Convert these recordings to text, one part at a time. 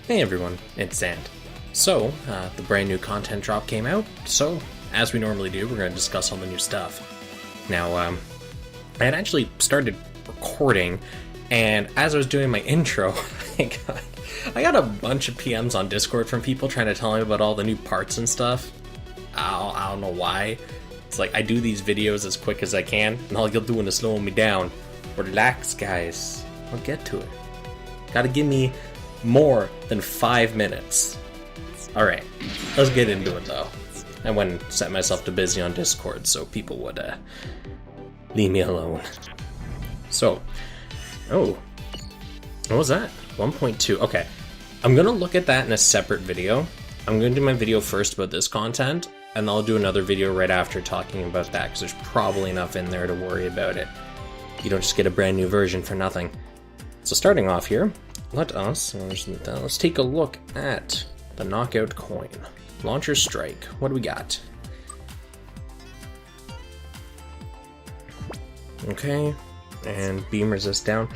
Hey everyone, it's Xant. So, the brand new content drop came out, so as we normally do, we're going to discuss all the new stuff. Now, I had actually started recording, and as I was doing my intro, I got a bunch of PMs on Discord from people trying to tell me about all the new parts and stuff. I don't know why. It's like, I do these videos as quick as I can, and all you're doing is slowing me down. Relax, guys. I'll get to it. Gotta give me more than 5 minutes. Alright, let's get into it though. I went and set myself to busy on Discord so people would leave me alone. So, what was that? 1.2, okay. I'm gonna look at that in a separate video. I'm gonna do my video first about this content, and I'll do another video right after talking about that, because there's probably enough in there to worry about it. You don't just get a brand new version for nothing. So starting off here, let's take a look at the knockout coin. Launcher strike, what do we got? Okay, and beam resist down.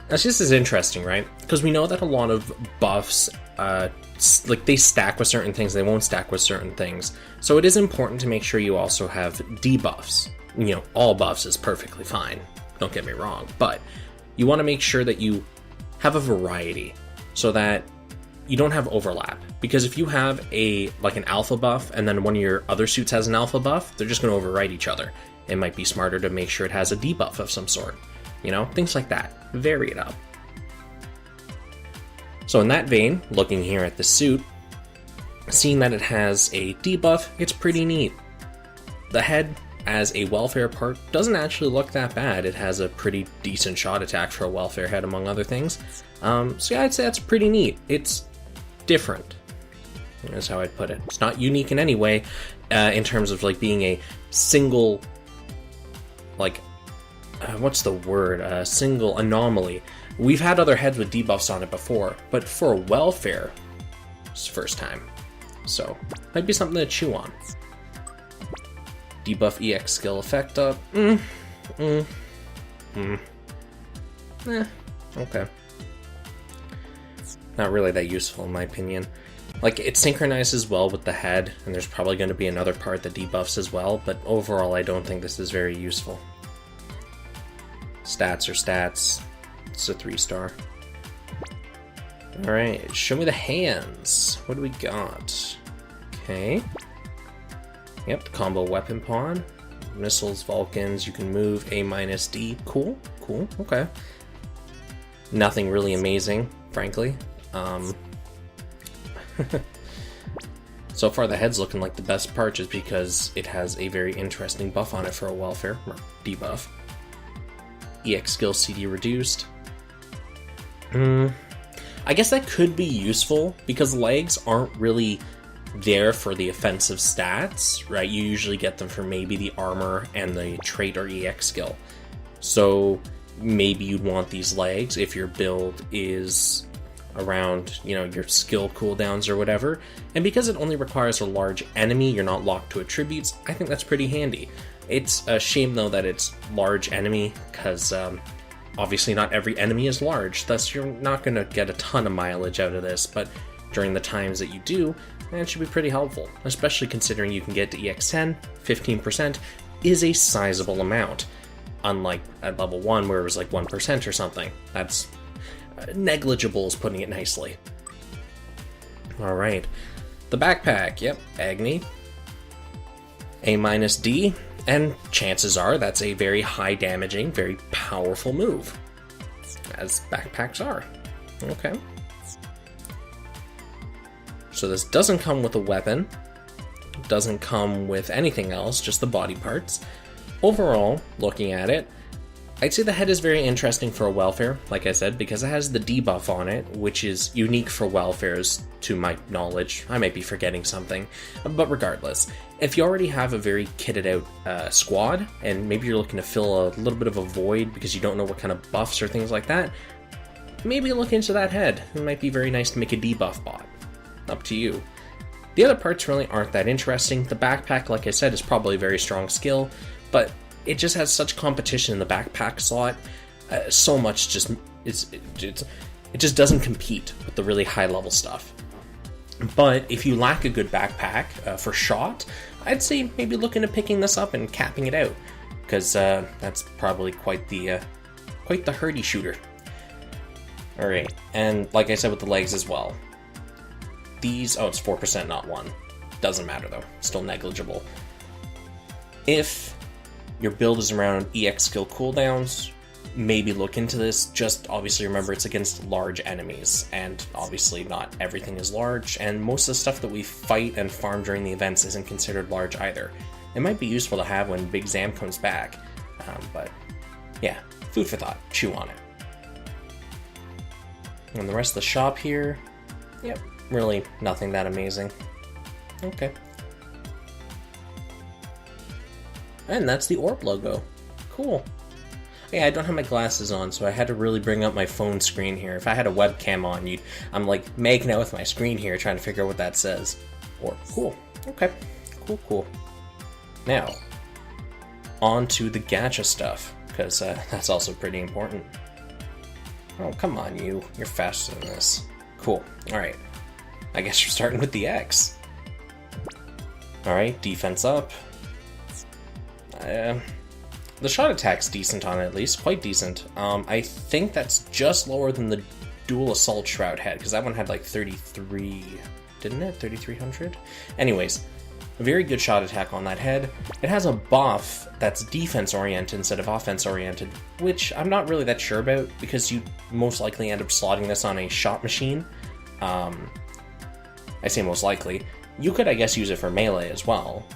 This is interesting, right? Because we know that a lot of buffs, like they stack with certain things, they won't stack with certain things. So it is important to make sure you also have debuffs. You know, all buffs is perfectly fine, don't get me wrong, but you want to make sure that you have a variety so that you don't have overlap. Because if you have an alpha buff and then one of your other suits has an alpha buff, they're just going to overwrite each other. It might be smarter to make sure it has a debuff of some sort. You know, things like that. Vary it up. So in that vein, looking here at the suit, seeing that it has a debuff, it's pretty neat. The head as a welfare part doesn't actually look that bad. It has a pretty decent shot attack for a welfare head, among other things. So yeah, I'd say that's pretty neat. It's different. That's how I'd put it. It's not unique in any way, in terms of like being a single, what's the word? Single anomaly. We've had other heads with debuffs on it before, but for a welfare, it's the first time. So, might be something to chew on. Debuff EX skill effect up. Okay. Not really that useful in my opinion. Like, it synchronizes well with the head, and there's probably going to be another part that debuffs as well, but overall I don't think this is very useful. Stats are stats. It's a 3-star. Alright, show me the hands. What do we got? Okay. Yep, combo weapon pawn. Missiles, Vulcans, you can move A-D. Cool, okay. Nothing really amazing, frankly. So far the head's looking like the best part just because it has a very interesting buff on it for a welfare, or debuff. EX skill CD reduced. I guess that could be useful because legs aren't really there for the offensive stats, right? You usually get them for maybe the armor and the trait or EX skill. So maybe you'd want these legs if your build is around, you know, your skill cooldowns or whatever. And because it only requires a large enemy, you're not locked to attributes, I think that's pretty handy. It's a shame though that it's large enemy, because obviously not every enemy is large, thus you're not going to get a ton of mileage out of this, but during the times that you do, it should be pretty helpful, especially considering you can get to EX10, 15% is a sizable amount, unlike at level 1 where it was like 1% or something. That's negligible is putting it nicely. Alright, the backpack, yep, Agni, A-D, and chances are that's a very high damaging, very powerful move, as backpacks are. Okay. So this doesn't come with a weapon, doesn't come with anything else, just the body parts. Overall, looking at it, I'd say the head is very interesting for a welfare, like I said, because it has the debuff on it, which is unique for welfares to my knowledge. I might be forgetting something, but regardless, if you already have a very kitted out squad, and maybe you're looking to fill a little bit of a void because you don't know what kind of buffs or things like that, maybe look into that head. It might be very nice to make a debuff bot. Up to you. The other parts really aren't that interesting. The backpack, like I said, is probably a very strong skill, but it just has such competition in the backpack slot. So much just it's it just doesn't compete with the really high level stuff. But if you lack a good backpack for shot, I'd say maybe look into picking this up and capping it out, because that's probably quite the hardy shooter. Alright, and like I said with the legs as well. These, oh, it's 4%, not 1. Doesn't matter though, still negligible. If your build is around EX skill cooldowns, maybe look into this. Just obviously remember it's against large enemies, and obviously not everything is large, and most of the stuff that we fight and farm during the events isn't considered large either. It might be useful to have when Big Xant comes back, but yeah, food for thought, chew on it. And the rest of the shop here, yep, really nothing that amazing. Okay. And that's the orb logo. Cool. Yeah, I don't have my glasses on, so I had to really bring up my phone screen here. If I had a webcam on, I'm like making out with my screen here, trying to figure out what that says. Orb. Cool. Okay. Cool. Now, on to the gacha stuff, because that's also pretty important. Oh, come on, you're faster than this. Cool. Alright. I guess you're starting with the X. Alright, defense up. The shot attack's decent on it, at least. Quite decent. I think that's just lower than the dual assault shroud head, because that one had like 33... Didn't it? 3300? Anyways, a very good shot attack on that head. It has a buff that's defense-oriented instead of offense-oriented, which I'm not really that sure about, because you most likely end up slotting this on a shot machine. I say most likely. You could, I guess, use it for melee as well,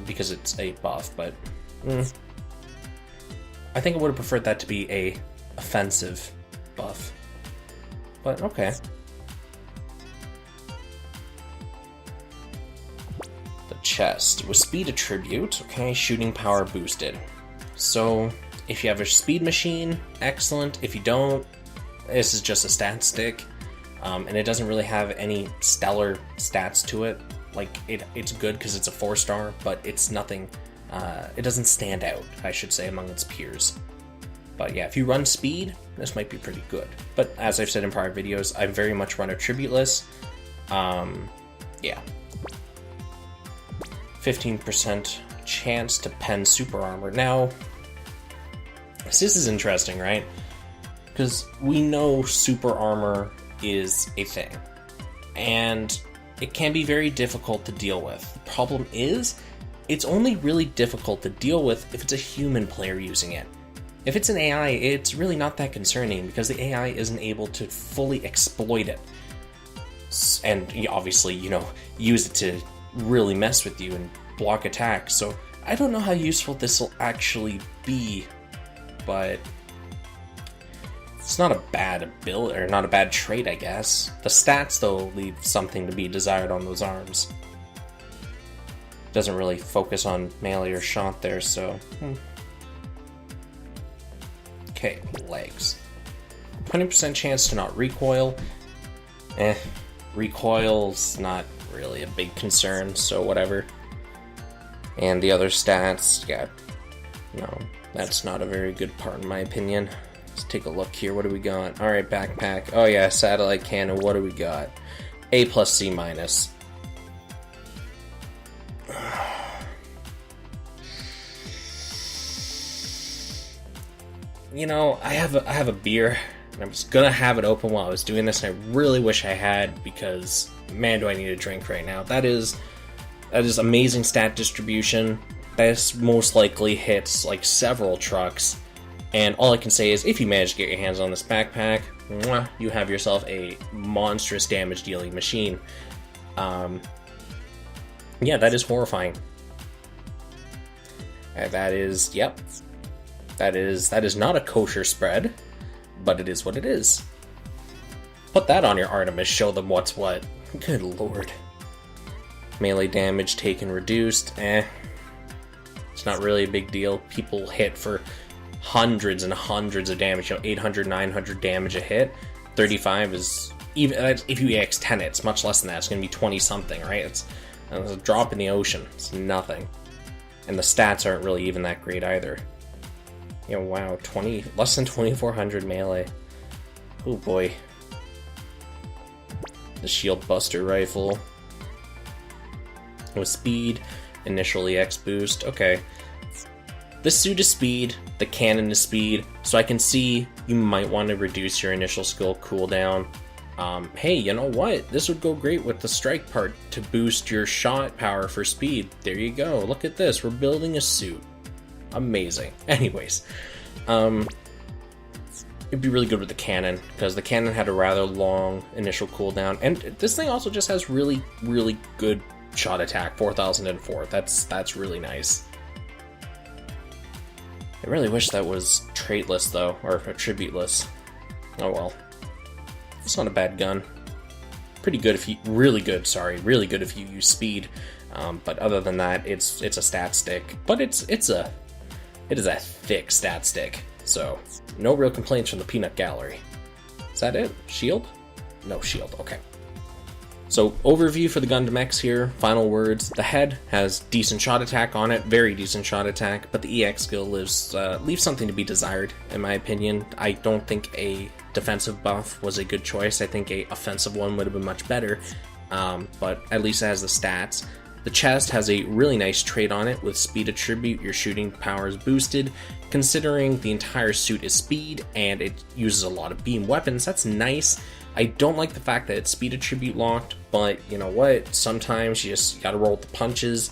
because it's a buff, but... I think I would have preferred that to be a offensive buff. But, okay. The chest. With speed attribute, okay, shooting power boosted. So, if you have a speed machine, excellent. If you don't, this is just a stat stick. And it doesn't really have any stellar stats to it. Like, it's good because it's a 4-star, but it's nothing... it doesn't stand out, I should say, among its peers. But yeah, if you run speed, this might be pretty good. But as I've said in prior videos, I very much run attributeless. Yeah. 15% chance to pen super armor. Now, this is interesting, right? Because we know super armor is a thing. And it can be very difficult to deal with. The problem is, it's only really difficult to deal with if it's a human player using it. If it's an AI, it's really not that concerning because the AI isn't able to fully exploit it. And obviously, use it to really mess with you and block attacks. So I don't know how useful this will actually be, but it's not a bad ability, or not a bad trait, I guess. The stats, though, leave something to be desired on those arms. Doesn't really focus on melee or shot there, so... Okay, legs. 20% chance to not recoil. Recoil's not really a big concern, so whatever. And the other stats, yeah, no, that's not a very good part in my opinion. Let's take a look here, what do we got? Alright, backpack. Oh yeah, satellite cannon, what do we got? A+, C-. I have a beer, and I was gonna have it open while I was doing this, and I really wish I had, because man, do I need a drink right now. That is amazing stat distribution. This most likely hits like several trucks, and all I can say is if you manage to get your hands on this backpack, you have yourself a monstrous damage dealing machine. Yeah, that is horrifying. That is, yep. That is not a kosher spread, but it is what it is. Put that on your Artemis, show them what's what. Good lord. Melee damage taken reduced, It's not really a big deal. People hit for hundreds and hundreds of damage, 800, 900 damage a hit. 35 is, even if you EX10 it, it's much less than that. It's going to be 20 something, right? It's a drop in the ocean. It's nothing. And the stats aren't really even that great either. Wow, less than 2400 melee. Oh boy. The Shield Buster Rifle. With speed, initial EX boost. Okay. The suit is speed, the cannon is speed, so I can see you might want to reduce your initial skill cooldown. Hey, you know what? This would go great with the strike part to boost your shot power for speed. There you go. Look at this. We're building a suit. Amazing. Anyways, it'd be really good with the cannon, because the cannon had a rather long initial cooldown, and this thing also just has really, really good shot attack, 4004. That's really nice. I really wish that was traitless though, or attributeless. Oh well. It's not a bad gun. Pretty good if you, really good if you use speed. But other than that, it's a stat stick. But it is a thick stat stick. So no real complaints from the peanut gallery. Is that it? Shield? No shield. Okay. So overview for the Gundam X here, final words. The head has decent shot attack on it, very decent shot attack, but the EX skill leaves something to be desired, in my opinion. I don't think a defensive buff was a good choice. I think a offensive one would have been much better, but at least it has the stats. The chest has a really nice trait on it with speed attribute. Your shooting power is boosted. Considering the entire suit is speed and it uses a lot of beam weapons, that's nice. I don't like the fact that it's speed attribute locked, but you know what? Sometimes you just gotta roll with the punches.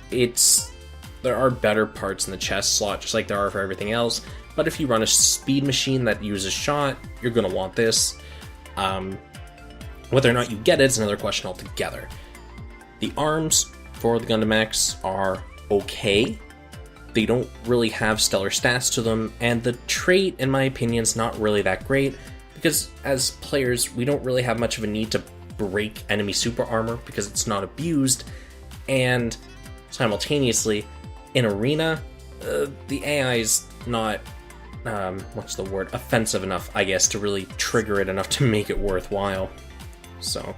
There are better parts in the chest slot, just like there are for everything else. But if you run a speed machine that uses shot, you're gonna want this. Whether or not you get it is another question altogether. The arms for the Gundam X are okay. They don't really have stellar stats to them, and the trait, in my opinion, is not really that great. Because as players, we don't really have much of a need to break enemy super armor because it's not abused, and simultaneously, in arena, the AI is not, offensive enough, I guess, to really trigger it enough to make it worthwhile. So,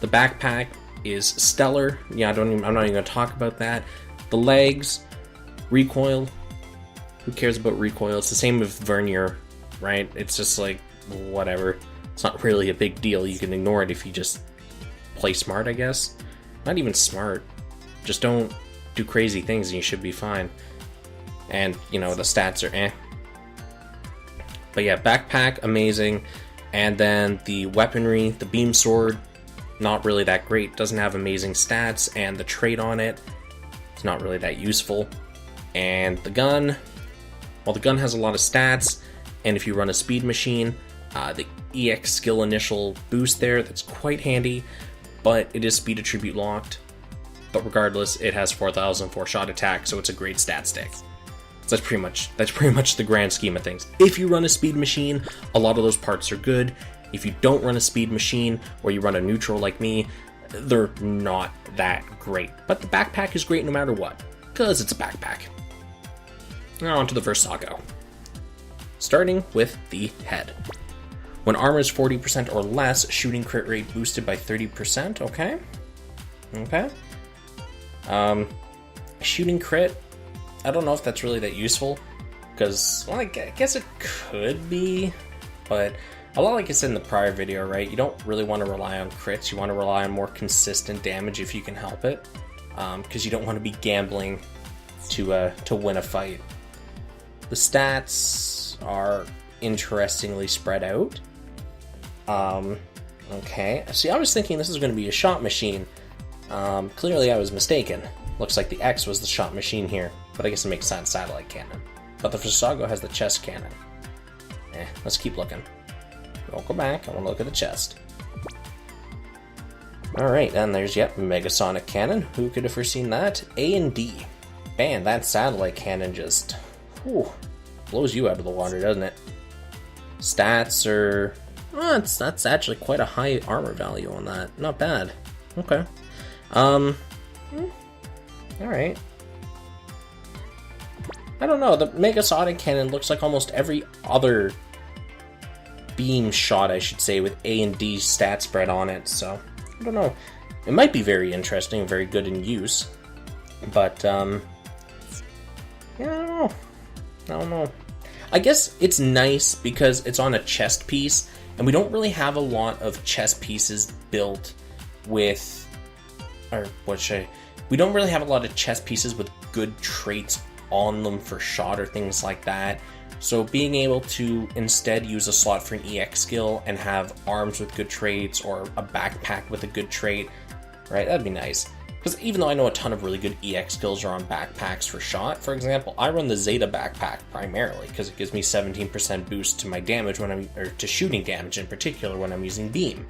the backpack is stellar. Yeah, I'm not even going to talk about that. The legs, recoil, who cares about recoil? It's the same with vernier, right? It's just like, whatever. It's not really a big deal. You can ignore it if you just play smart, I guess. Not even smart. Just don't do crazy things and you should be fine. And, you know, the stats are eh. But yeah, backpack, amazing. And then the weaponry, the beam sword, not really that great. Doesn't have amazing stats, and the trait on it, it's not really that useful. And the gun, well, the gun has a lot of stats, and if you run a speed machine, the EX skill initial boost there, that's quite handy, but it is speed attribute locked. But regardless, it has 4004 shot attack, so it's a great stat stick. So that's pretty much the grand scheme of things. If you run a speed machine, a lot of those parts are good. If you don't run a speed machine, or you run a neutral like me, they're not that great. But the backpack is great no matter what, because it's a backpack. Now on to the Virsago. Starting with the head. When armor is 40% or less, shooting crit rate boosted by 30%, okay? Okay. Shooting crit, I don't know if that's really that useful, because, well, I guess it could be, but a lot like I said in the prior video, right? You don't really want to rely on crits, you want to rely on more consistent damage if you can help it, because you don't want to be gambling to win a fight. The stats are interestingly spread out. Okay. See, I was thinking this is going to be a shot machine. Clearly I was mistaken. Looks like the X was the shot machine here, but I guess it makes sense, satellite cannon. But the Virsago has the chest cannon. Let's keep looking. Don't go back, I want to look at the chest. Alright, and there's, yep, Megasonic Cannon. Who could have foreseen that? A and D. Man, that satellite cannon just, whew, blows you out of the water, doesn't it? Stats are, oh, that's actually quite a high armor value on that. Not bad. Okay. Alright. I don't know, the Megasonic Cannon looks like almost every other beam shot, I should say, with A and D stat spread on it, so I don't know. It might be very interesting, very good in use, but yeah, I don't know. I guess it's nice because it's on a chest piece, and we don't really have a lot of chest pieces built with, or what should I, we don't really have a lot of chest pieces with good traits on them for shot or things like that. So being able to instead use a slot for an EX skill and have arms with good traits or a backpack with a good trait, right, that'd be nice. Because even though I know a ton of really good EX skills are on backpacks for shot, for example, I run the Zeta backpack primarily because it gives me 17% boost to my damage when I'm, or to shooting damage in particular when I'm using beam.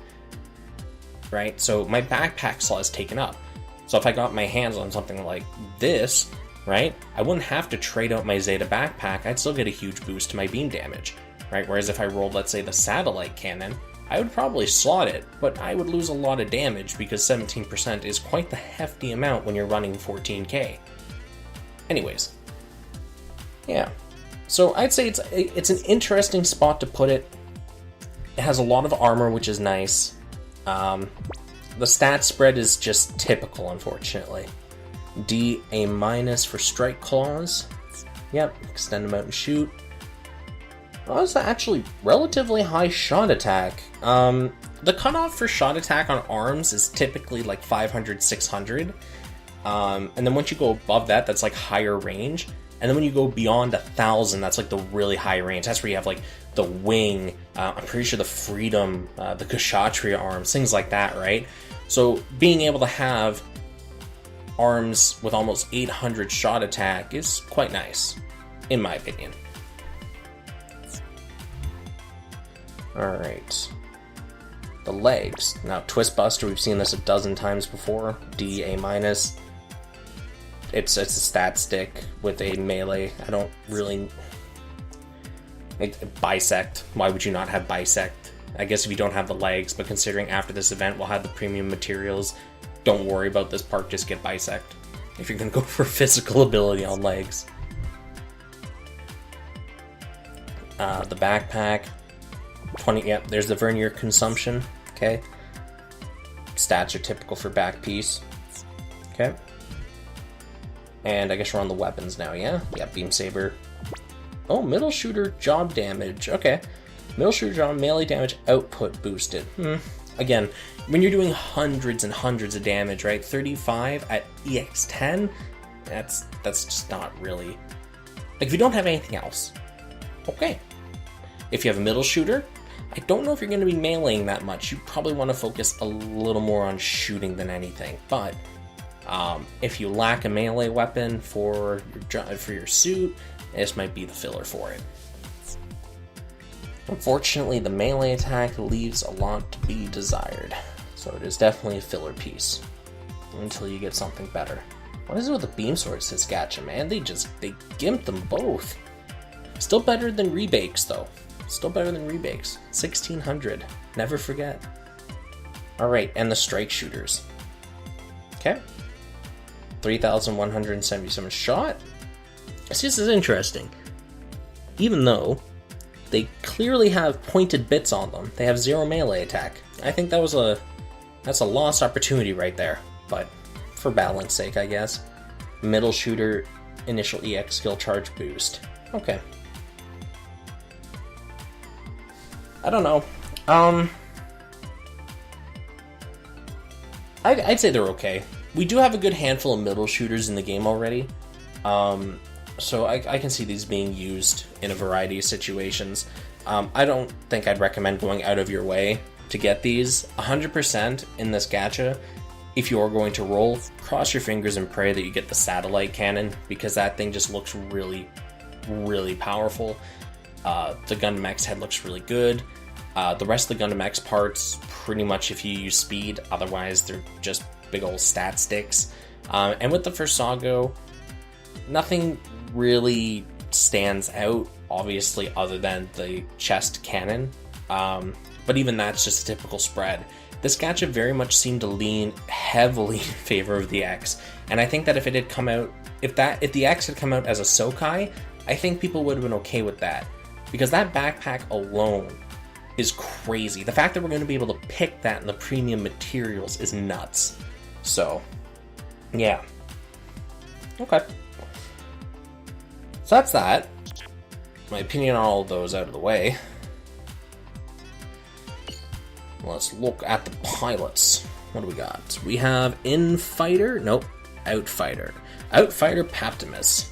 Right, so my backpack slot is taken up. So if I got my hands on something like this, right, I wouldn't have to trade out my Zeta backpack, I'd still get a huge boost to my beam damage, right? Whereas if I rolled, let's say, the satellite cannon, I would probably slot it, but I would lose a lot of damage because 17% is quite the hefty amount when you're running 14k. Anyways, yeah. So I'd say it's an interesting spot to put it. It has a lot of armor, which is nice. The stat spread is just typical, unfortunately. D, A- for strike claws. Yep, extend them out and shoot. Well, that's actually relatively high shot attack. The cutoff for shot attack on arms is typically like 500, 600. And then once you go above that, that's like higher range. And then when you go beyond 1,000, that's like the really high range. That's where you have like the wing, I'm pretty sure the freedom, the Kshatriya arms, things like that, right? So being able to have arms with almost 800 shot attack is quite nice, in my opinion. Alright. The legs. Now, Twist Buster, we've seen this a dozen times before. D, A-. It's a stat stick with a melee. I don't really... Bisect. Why would you not have Bisect? I guess if you don't have the legs, but considering after this event we'll have the premium materials, don't worry about this part, just get Bisect. If you're going to go for physical ability on legs. The backpack. 20, yep, there's the vernier consumption, okay. Stats are typical for back piece, okay. And I guess we're on the weapons now, yeah? Yeah, beam saber. Oh, middle shooter job damage, okay. Middle shooter job melee damage output boosted. Again, when you're doing hundreds and hundreds of damage, right? 35 at EX10, that's just not really... Like, if you don't have anything else, okay. If you have a middle shooter, I don't know if you're going to be meleeing that much. You probably want to focus a little more on shooting than anything. But if you lack a melee weapon for your suit, this might be the filler for it. Unfortunately, the melee attack leaves a lot to be desired. So it is definitely a filler piece. Until you get something better. What is it with the beam swords this gacha, man? They gimped them both. Still better than rebakes, though. Still better than rebakes. 1,600. Never forget. Alright, and the strike shooters. Okay. 3,177 shot. See, this is interesting. Even though they clearly have pointed bits on them, they have 0 melee attack. I think that's a lost opportunity right there. But for balance sake, I guess. Middle shooter, initial EX skill charge boost. Okay. I don't know. I'd say they're okay. We do have a good handful of middle shooters in the game already. So I can see these being used in a variety of situations. I don't think I'd recommend going out of your way to get these. 100% in this gacha, if you're going to roll, cross your fingers and pray that you get the satellite cannon, because that thing just looks really, really powerful. The Gundam X head looks really good. The rest of the Gundam X parts, pretty much if you use speed, otherwise they're just big old stat sticks. And with the Virsago, nothing really stands out, obviously, other than the chest cannon. But even that's just a typical spread. This gacha very much seemed to lean heavily in favor of the X. And I think that if it had come out, if the X had come out as a Sokai, I think people would have been okay with that. Because that backpack alone is crazy. The fact that we're going to be able to pick that in the premium materials is nuts. So, yeah. Okay. So that's that. my opinion on all of those out of the way, let's look at the pilots. What do we got? We have Infighter, nope, Outfighter. Outfighter Paptimus.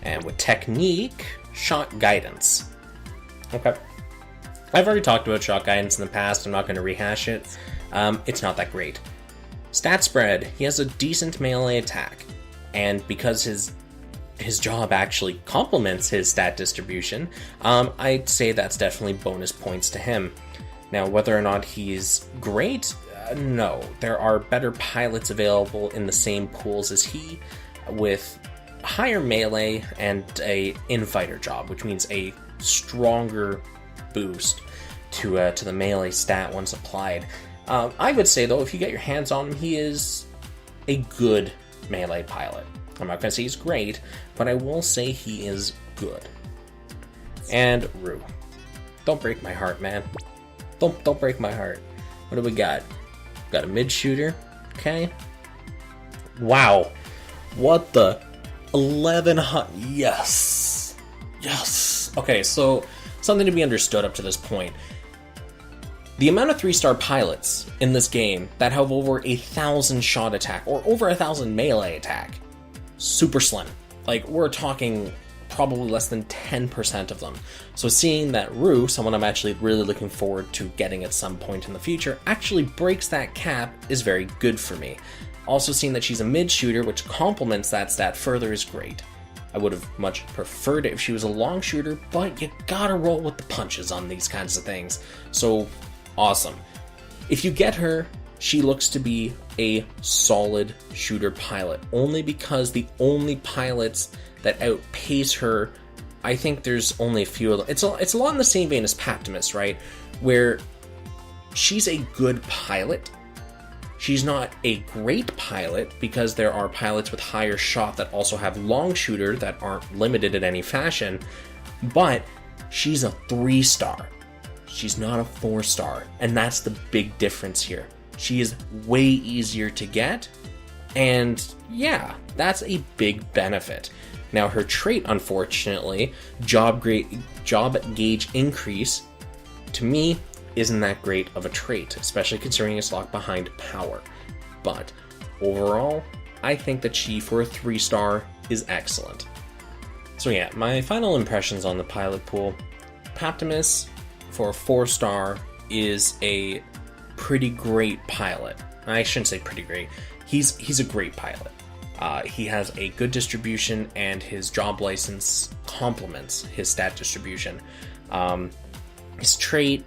And with Technique, Shot Guidance. Okay. I've already talked about Shot Guidance in the past, I'm not going to rehash it. It's not that great. Stat Spread, he has a decent melee attack. And because his job actually complements his stat distribution, I'd say that's definitely bonus points to him. Now, whether or not he's great, no. There are better pilots available in the same pools as he, with higher melee and a infighter job, which means a stronger boost to the melee stat once applied. I would say, though, if you get your hands on him, he is a good melee pilot. I'm not going to say he's great, but I will say he is good. And Roux. Don't break my heart, man. Don't break my heart. What do we got? Got a mid shooter. Okay. Wow. What the? 1100. Yes. Yes. Okay, so something to be understood up to this point. The amount of 3-star pilots in this game that have over 1,000 shot attack or over 1,000 melee attack, super slim. Like, we're talking probably less than 10% of them. So seeing that Roux, someone I'm actually really looking forward to getting at some point in the future, actually breaks that cap is very good for me. Also seeing that she's a mid shooter, which complements that stat further, is great. I would have much preferred it if she was a long shooter, but you gotta roll with the punches on these kinds of things. So, awesome. If you get her, she looks to be a solid shooter pilot, only because the only pilots that outpace her, I think there's only a few of them. It's a lot in the same vein as Paptimus, right? Where she's a good pilot. She's not a great pilot because there are pilots with higher shot that also have long shooter that aren't limited in any fashion, but she's a 3-star. She's not a 4-star, and that's the big difference here. She is way easier to get, and yeah, that's a big benefit. Now, her trait, unfortunately, job gauge increase, to me, isn't that great of a trait, especially considering it's locked behind power. But overall, I think that she, for a 3-star, is excellent. So yeah, my final impressions on the pilot pool. Paptimus, for a 4-star, is a pretty great pilot. I shouldn't say pretty great. He's a great pilot. He has a good distribution, and his job license complements his stat distribution. His trait,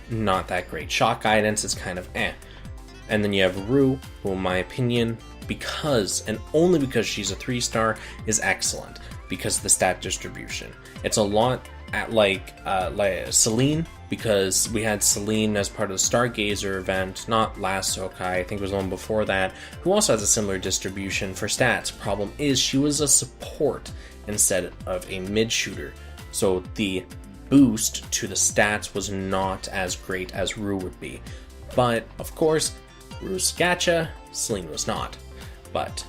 not that great. Shot guidance is kind of eh. And then you have Roux, who in my opinion, because, and only because she's a 3-star, is excellent because of the stat distribution. It's a lot at like Celine, because we had Celine as part of the Stargazer event, not last Sokai, I think it was the one before that, who also has a similar distribution for stats. Problem is, she was a support instead of a mid shooter, so the boost to the stats was not as great as Roux would be. But of course, Roux's gacha, Celine was not. But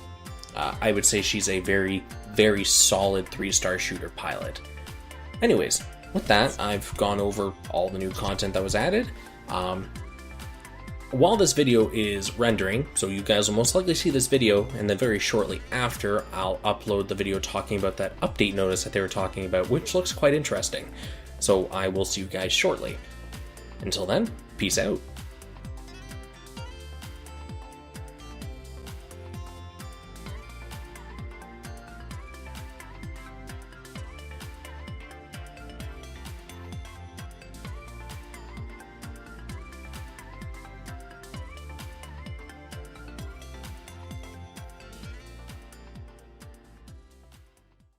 I would say she's a very, very solid 3-star shooter pilot. Anyways, with that, I've gone over all the new content that was added. While this video is rendering, so you guys will most likely see this video, and then very shortly after, I'll upload the video talking about that update notice that they were talking about, which looks quite interesting. So I will see you guys shortly. Until then, peace out.